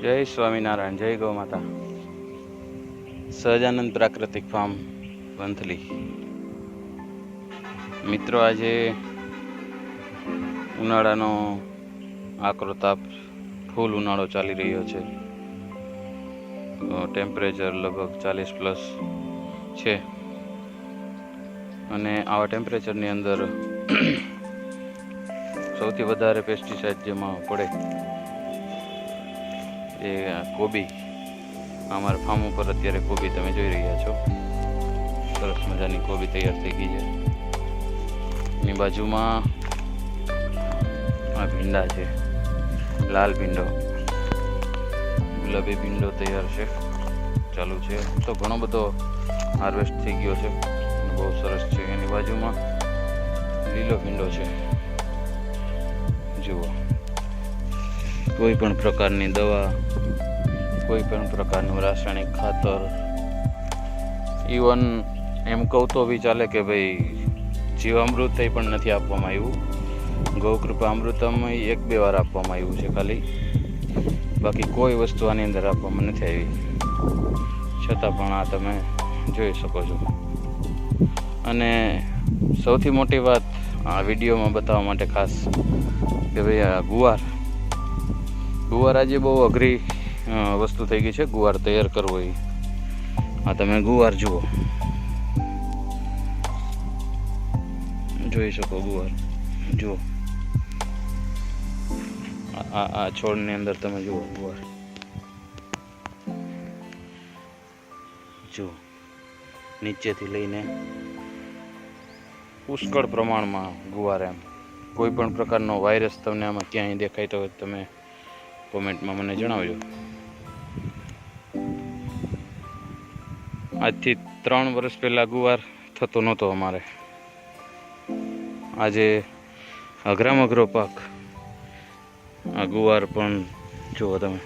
જય સ્વામિનારાયણ, જય ગૌ માતા. સહજાનંદ પ્રાકૃતિક ફાર્મ વંથલી. મિત્રો, આજે ઉનાળાનો આકરો તાપ, ફૂલ ઉનાળો ચાલી રહ્યો છે. ટેમ્પરેચર લગભગ 40+ છે અને આવા ટેમ્પરેચરની અંદર સૌથી વધારે પેસ્ટિસાઇડ જેમાં પડે એ કોબી. અમારા ફાર્મ ઉપર અત્યારે કોબી તમે જોઈ રહ્યા છો. સરસ મજાની કોબી તૈયાર થઈ ગઈ છે. એની બાજુમાં આ ભીંડા છે, લાલ ભીંડો, ગુલાબી ભીંડો તૈયાર છે, ચાલુ છે. તો ઘણો બધો હાર્વેસ્ટ થઈ ગયો છે, બહુ સરસ છે. એની બાજુમાં લીલો ભીંડો છે. જુઓ, કોઈ પણ પ્રકારની દવા, કોઈ પણ પ્રકારનું રાસાયણિક ખાતર, ઇવન એમ કહું તો બી ચાલે કે ભાઈ જીવામૃત પણ નથી આપવામાં આવ્યું. ગૌકૃપા અમૃતમ 1-2 વાર આપવામાં આવ્યું છે ખાલી, બાકી કોઈ વસ્તુ આની અંદર આપવામાં નથી આવી. છતાં પણ આ તમે જોઈ શકો છો. અને સૌથી મોટી વાત આ વિડીયોમાં બતાવવા માટે ખાસ કે ભાઈ આ ગુવાર આજે બહુ અઘરી વસ્તુ થઈ ગઈ છે. ગુવાર તૈયાર કરવો એ આ તમે ગુવાર જુઓ, જોઈ શકો ગુવાર જુઓ. આ છોડની અંદર તમે જુઓ ગુવાર, જુઓ નીચેથી લઈને પુષ્કળ પ્રમાણમાં ગુવાર. એમ કોઈ પણ પ્રકારનો વાયરસ તમને આમાં ક્યાંય દેખાતો હોય તમે કોમેન્ટમાં મને જણાવજો. આજથી 3 વર્ષ પહેલાં ગુવાર થતો નહોતો અમારે. આજે અઘરામાં અઘરો પાક. આ ગુવાર પણ જુઓ તમે,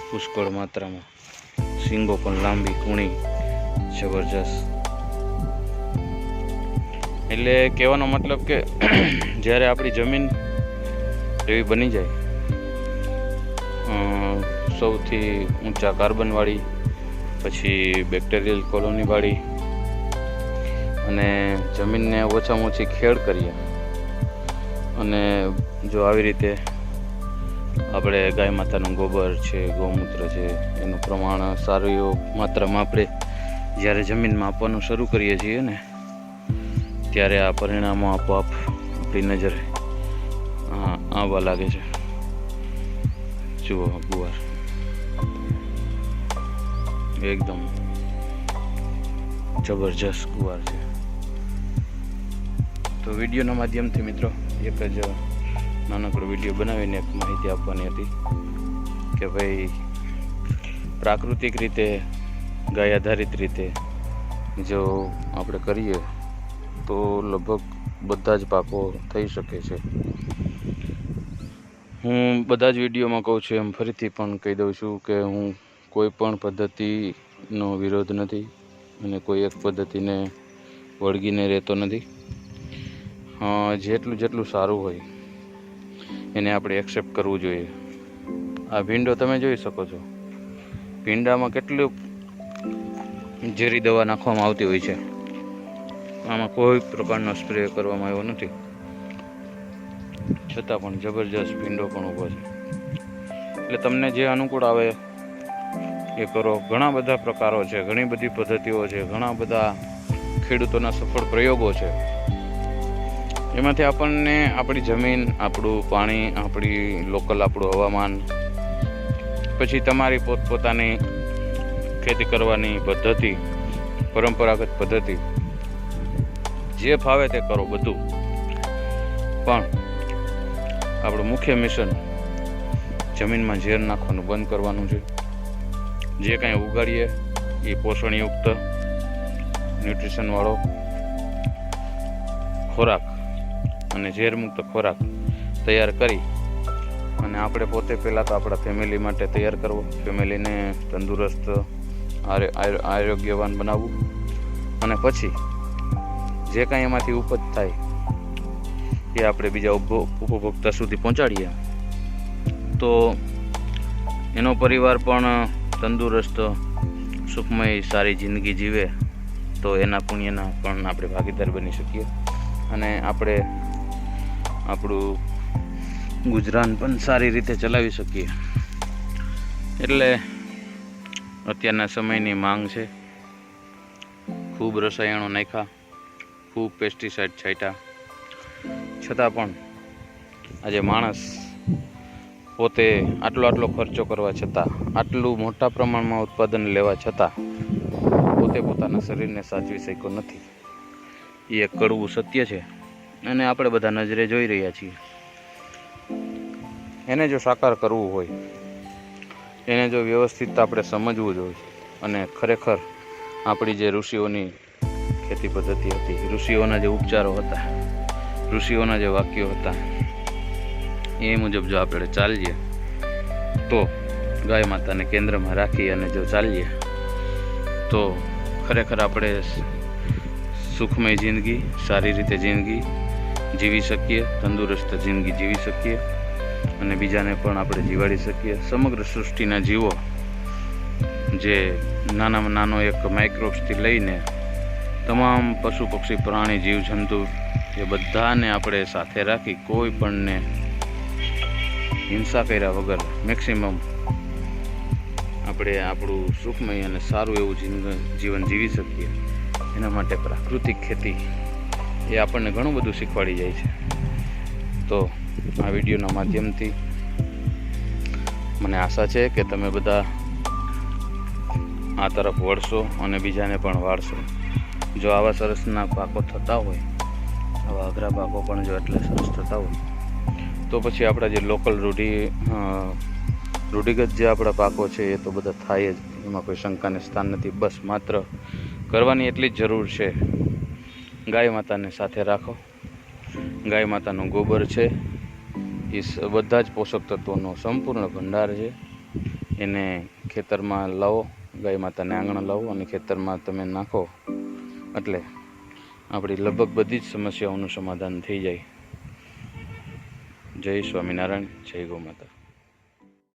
પુષ્કળ માત્રામાં, શીંગો પણ લાંબી, કૂણી, જબરજસ્ત. એટલે કહેવાનો મતલબ કે જ્યારે આપણી જમીન એવી બની જાય, સૌથી ઊંચા કાર્બનવાળી, પછી બેક્ટેરિયલ કોલોનીવાળી, અને જમીનને ઓછામાં ઓછી ખેડ કરીએ, અને જો આવી રીતે આપણે ગાય માતાનું ગોબર છે, ગૌમૂત્ર છે, એનું પ્રમાણ સારું એવું માત્રામાં આપણે જ્યારે જમીનમાં આપવાનું શરૂ કરીએ છીએ ને, ત્યારે આ પરિણામો આપોઆપ આપણી નજરે આવવા લાગે છે. જુઓ ગુવાર એકદમ જબરજસ્ત ગુવાર છે. તો વિડીયોના માધ્યમથી મિત્રો એક જ નાનકડો વિડીયો બનાવીને એક માહિતી આપવાની હતી કે ભાઈ પ્રાકૃતિક રીતે, ગાય આધારિત રીતે જો આપણે કરીએ તો લગભગ બધા જ પાકો થઈ શકે છે. હું બધા જ વિડીયોમાં કહું છું, એમ ફરીથી પણ કહી દઉં છું કે હું કોઈ પણ પદ્ધતિનો વિરોધ નથી અને કોઈ એક પદ્ધતિને વળગીને રહેતો નથી. જેટલું સારું હોય એને આપણે એક્સેપ્ટ કરવું જોઈએ. આ ભીંડો તમે જોઈ શકો છો. ભીંડામાં કેટલું ઝેરી દવા નાખવામાં આવતી હોય છે. આમાં કોઈ પ્રકારનો સ્પ્રે કરવામાં આવ્યો નથી, છતાં પણ જબરજસ્ત ભીંડો પણ ઊભો છે. એટલે તમને જે અનુકૂળ આવે એ કરો. ઘણા બધા પ્રકારો છે, ઘણી બધી પદ્ધતિઓ છે, ઘણા બધા ખેડૂતોના સફળ પ્રયોગો છે. એમાંથી આપણને આપણી જમીન, આપણું પાણી, આપણી લોકલ આપણું હવામાન, પછી તમારી પોતપોતાની ખેતી કરવાની પદ્ધતિ, પરંપરાગત પદ્ધતિ, જે ફાવે તે કરો બધું. પણ આપણું મુખ્ય મિશન જમીનમાં ઝેર નાખવાનું બંધ કરવાનું છે. જે કાંઈ ઉગાડીએ એ પોષણયુક્ત, ન્યુટ્રિશનવાળો ખોરાક અને ઝેરમુક્ત ખોરાક તૈયાર કરી અને આપણે પોતે પહેલાં તો આપણા ફેમિલી માટે તૈયાર કરવો, ફેમિલીને તંદુરસ્ત, આરોગ્યવાન બનાવવું, અને પછી જે કાંઈ એમાંથી ઉપજ થાય એ આપણે બીજા ઉપભોક્તા સુધી પહોંચાડીએ તો એનો પરિવાર પણ તંદુરસ્ત સુખમય સારી જિંદગી જીવે તો એના પુણ્યના પણ આપણે ભાગીદાર બની શકીએ અને આપણે આપણું ગુજરાન પણ સારી રીતે ચલાવી શકીએ. એટલે અત્યારના સમયની માંગ છે. ખૂબ રસાયણો નાખ્યા, ખૂબ પેસ્ટિસાઇડ છાંટ્યા, છતાં પણ આજે માણસ પોતે આટલો ખર્ચો કરવા છતાં, આટલું મોટા પ્રમાણમાં ઉત્પાદન લેવા છતાં પોતે પોતાના શરીરને સાચવી શક્યો નથી. એ એક કડવું સત્ય છે અને આપણે બધા નજરે જોઈ રહ્યા છીએ. એને જો સાકાર કરવું હોય, એને જો વ્યવસ્થિત આપણે સમજવું જોઈએ અને ખરેખર આપણી જે ઋષિઓની ખેતી પદ્ધતિ હતી, ઋષિઓના જે ઉપચારો હતા, ઋષિઓના જે વાક્યો હતા, એ મુજબ જો આપણે ચાલીએ તો ગાય માતાને કેન્દ્રમાં રાખી અને જો ચાલીએ તો ખરેખર આપણે સુખમય જિંદગી, સારી રીતે જિંદગી જીવી શકીએ, તંદુરસ્ત જિંદગી જીવી શકીએ અને બીજાને પણ આપણે જીવાડી શકીએ. સમગ્ર સૃષ્ટિના જીવો, જે નાનામાં નાનો એક માઇક્રોબ્સથી લઈને તમામ પશુ પક્ષી પ્રાણી જીવજંતુ, એ બધાને આપણે સાથે રાખી કોઈ પણને હિંસા કર્યા વગર મેક્સિમમ આપણે આપણું સુખમય અને સારું એવું જીવન જીવી શકીએ. એના માટે પ્રાકૃતિક ખેતી એ આપણને ઘણું બધું શીખવાડી જાય છે. તો આ વિડીયોના માધ્યમથી મને આશા છે કે તમે બધા આ તરફ વળશો અને બીજાને પણ વાળશો. જો આવા સરસના પાકો થતા હોય, આવા અઘરા પાકો પણ જો એટલે સરસ થતા હોય તો પછી આપણા જે લોકલ રૂઢિગત જે આપણા પાકો છે એ તો બધા થાય જ, એમાં કોઈ શંકાને સ્થાન નથી. બસ માત્ર કરવાની એટલી જ જરૂર છે, ગાય માતાને સાથે રાખો. ગાય માતાનું ગોબર છે એ બધા જ પોષક તત્વોનો સંપૂર્ણ ભંડાર છે. એને ખેતરમાં લાવો, ગાય માતાને આંગણે લાવો અને ખેતરમાં તમે નાખો એટલે આપણી લગભગ બધી જ સમસ્યાઓનું સમાધાન થઈ જાય. જય સ્વામિનારાયણ, જય ગૌ માતા.